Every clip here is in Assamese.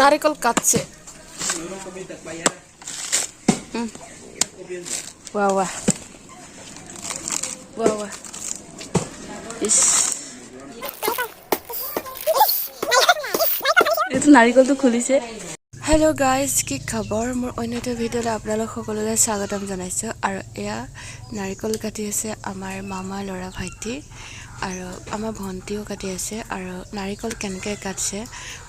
নাৰিকল কাটছে वाह वाह वाह वाह इस ये तो नारिकल तो खुली से हेलो गाइस की खबर मोर अन्यटा भिडिओले आपनालोक सकलोले स्वागतम जनाइছো আৰু এয়া নাৰিকল কাটি আছে আমাৰ মামা লৰা ভাইটি আৰু আমাৰ ভন্টিও কাটি আছে আৰু নাৰিকল কেনেকৈ কাটছে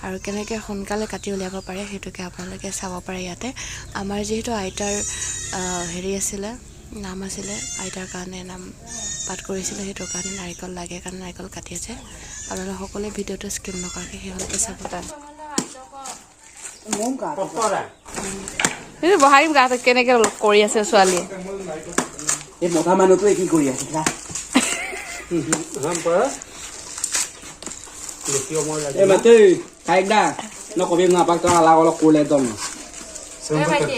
আৰু কেনেকৈ সোনকালে কাটি উলিয়াব পাৰে হেতুকে আপোনালোকে চাব পাৰে ইয়াতে আমাৰ যেহেতু আইতাৰ হেৰি আছিল নাম আছিল আইতাৰ কাৰণে নাম পাঠ কৰিছিল হেতু কাৰণে নাৰিকল লাগে কাৰণে নাৰিকল কাটি আছে আপোনালোকে সকলোৱে ভিডিওটো স্কিপ নকৰাকৈ হেহলকে চাব পাৰে এই বহাই গাত কেনেকৈ কৰি আছে ছোৱালী এই মথা মানুহটো কি কৰি আছে Eh mati, kayak dah. Nak kopi ngapa tu ala kalau kulit dom.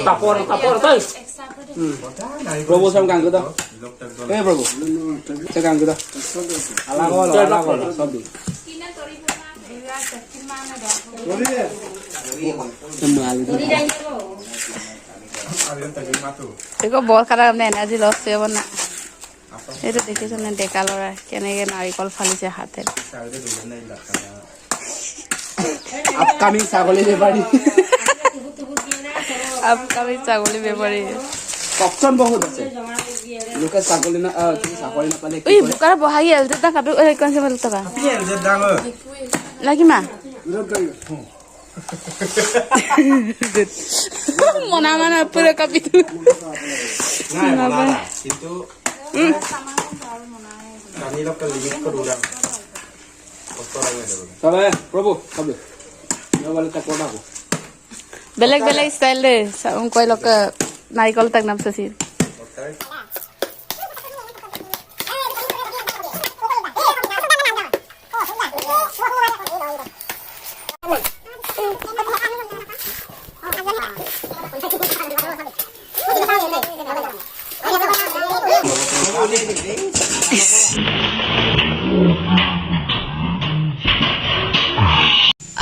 Tapor tu. Probo sam kang tu. Probo. Saya kang tu. Ala kalau sabi. Eko bol kadang ni energi loss ya mana. এটা দেখিছেন না ডেকা লৰা কেনেকে নাৰিকল ফালিছে হাতে আপকামিং ছাগলী বেপাৰী অপচন বহুত আছে লোকে ছাগলী না ছাগলী না পালে এই বুকারা বহাই আল তা কাটো এই কোনছে মাল টাকা লাগি মা মনা মানে পুরো কাপিতু না মনা কিন্তু kami lokal limit ko dulang. Sabe, probo, sabe. No vale ta koda ko. Beleg style de, un koi lok narikol tak nam sasir.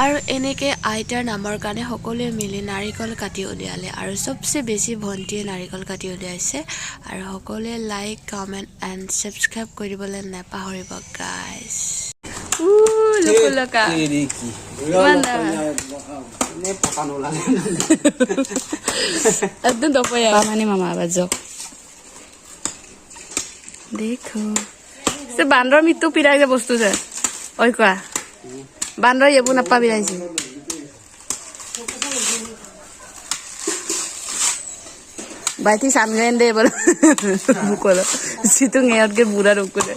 আৰু এনেকে আইতাৰ নামৰ কাৰণে সকলোৱে মিলি নাৰিকল কাটি উলিয়ালে আৰু সবচে বেছি ভন্টিয়ে নাৰিকল কাটি উলিয়াইছে আৰু সকলোৱে লাইক কমেন্ট এণ্ড সাবস্ক্ৰাইব কৰিবলৈ নাপাহৰিব গাইস লুকুলকা নে পকানো লাগে একদম দপয়া মানে মামা বাজক দেখো সে বান্দৰ মিটু পিৰাই যে বস্তু যে ওই কোৱা বান্দৰ এবু নাপাবি ৰাইছে বাইতি সামলেন দে বল বুকল সিতু নেয়তকে বুড়া ৰকলে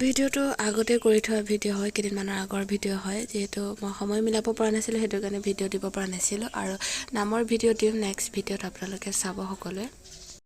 ভিডিওটো আগতে কৰি থোৱা ভিডিও হয় কেদিনমানৰ আগৰ ভিডিও হয় যেহেতু মই সময় মিলাব পৰা নাছিলো হেতু কাৰণে ভিডিও দিব পৰা নাছিলো আৰু নামৰ ভিডিও দিম নেক্সট ভিডিওত আপোনালোকে চাব সকলোৱে